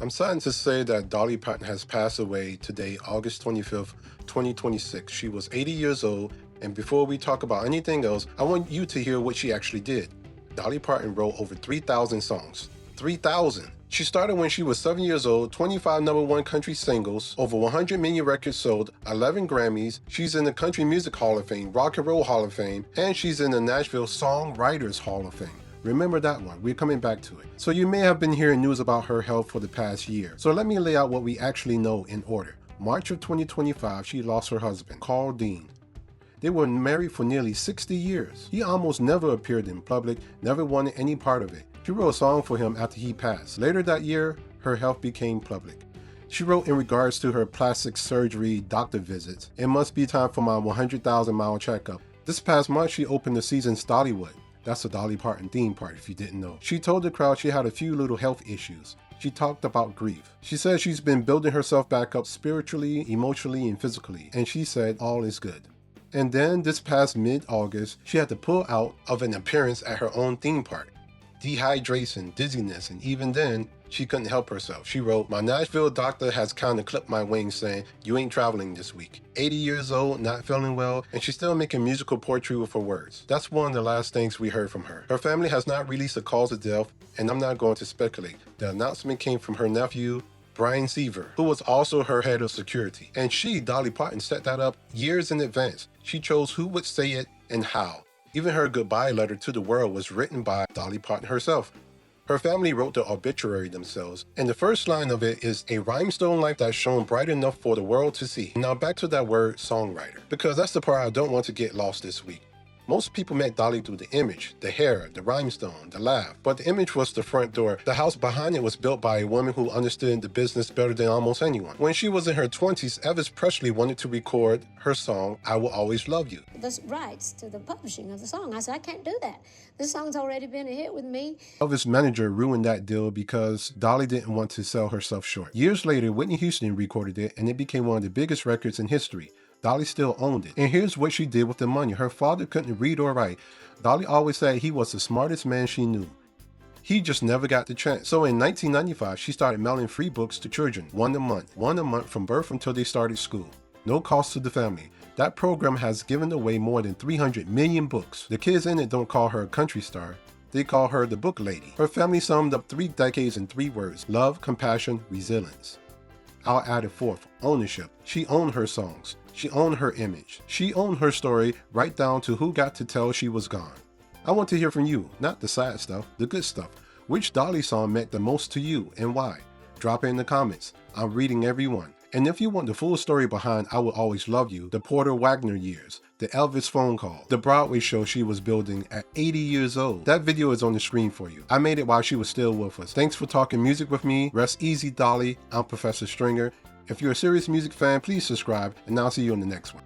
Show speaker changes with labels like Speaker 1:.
Speaker 1: I'm saddened to say that Dolly Parton has passed away today, August 25th, 2026. She was 80 years old, and before we talk about anything else, I want you to hear what she actually did. Dolly Parton wrote over 3,000 songs. 3,000! She started when she was 7 years old, 25 number one country singles, over 100 million records sold, 11 Grammys. She's in the Country Music Hall of Fame, Rock and Roll Hall of Fame, and she's in the Nashville Songwriters Hall of Fame. Remember that one, we're coming back to it. So you may have been hearing news about her health for the past year. So let me lay out what we actually know in order. March of 2025, she lost her husband, Carl Dean. They were married for nearly 60 years. He almost never appeared in public, never wanted any part of it. She wrote a song for him after he passed. Later that year, her health became public. She wrote in regards to her plastic surgery doctor visits, "It must be time for my 100,000-mile checkup." This past month, she opened the season's Dollywood. That's a Dolly Parton theme park if you didn't know. She told the crowd she had a few little health issues. She talked about grief. She said she's been building herself back up spiritually, emotionally, and physically, and she said all is good. And then this past mid-August, she had to pull out of an appearance at her own theme park. Dehydration, dizziness, and even then, she couldn't help herself. She wrote, "My Nashville doctor has kind of clipped my wings saying, you ain't traveling this week." 80 years old, not feeling well, and she's still making musical poetry with her words. That's one of the last things we heard from her. Her family has not released a cause of death, and I'm not going to speculate. The announcement came from her nephew, Brian Seaver, who was also her head of security. And she, Dolly Parton, set that up years in advance. She chose who would say it and how. Even her goodbye letter to the world was written by Dolly Parton herself. Her family wrote the obituary themselves, and the first line of it is, "A rhinestone life that shone bright enough for the world to see." Now back to that word songwriter, because that's the part I don't want to get lost this week. Most people met Dolly through the image, the hair, the rhinestone, the laugh, but the image was the front door. The house behind it was built by a woman who understood the business better than almost anyone. When she was in her 20s, Elvis Presley wanted to record her song, "I Will Always Love You."
Speaker 2: The rights to the publishing of the song. I said, I can't do that. This song's already been a hit with me.
Speaker 1: Elvis' manager ruined that deal because Dolly didn't want to sell herself short. Years later, Whitney Houston recorded it, and it became one of the biggest records in history. Dolly still owned it. And here's what she did with the money. Her father couldn't read or write. Dolly always said he was the smartest man she knew. He just never got the chance. So in 1995, she started mailing free books to children, one a month from birth until they started school. No cost to the family. That program has given away more than 300 million books. The kids in it don't call her a country star. They call her the book lady. Her family summed up 3 decades in 3 words: love, compassion, resilience. I'll add a fourth: ownership. She owned her songs. She owned her image. She owned her story, right down to who got to tell she was gone. I want to hear from you, not the sad stuff, the good stuff. Which Dolly song meant the most to you and why? Drop it in the comments. I'm reading every one. And if you want the full story behind "I Will Always Love You," the Porter Wagoner years, the Elvis phone call, the Broadway show she was building at 80 years old, that video is on the screen for you. I made it while she was still with us. Thanks for talking music with me. Rest easy, Dolly. I'm Professor Stringer. If you're a serious music fan, please subscribe, and I'll see you in the next one.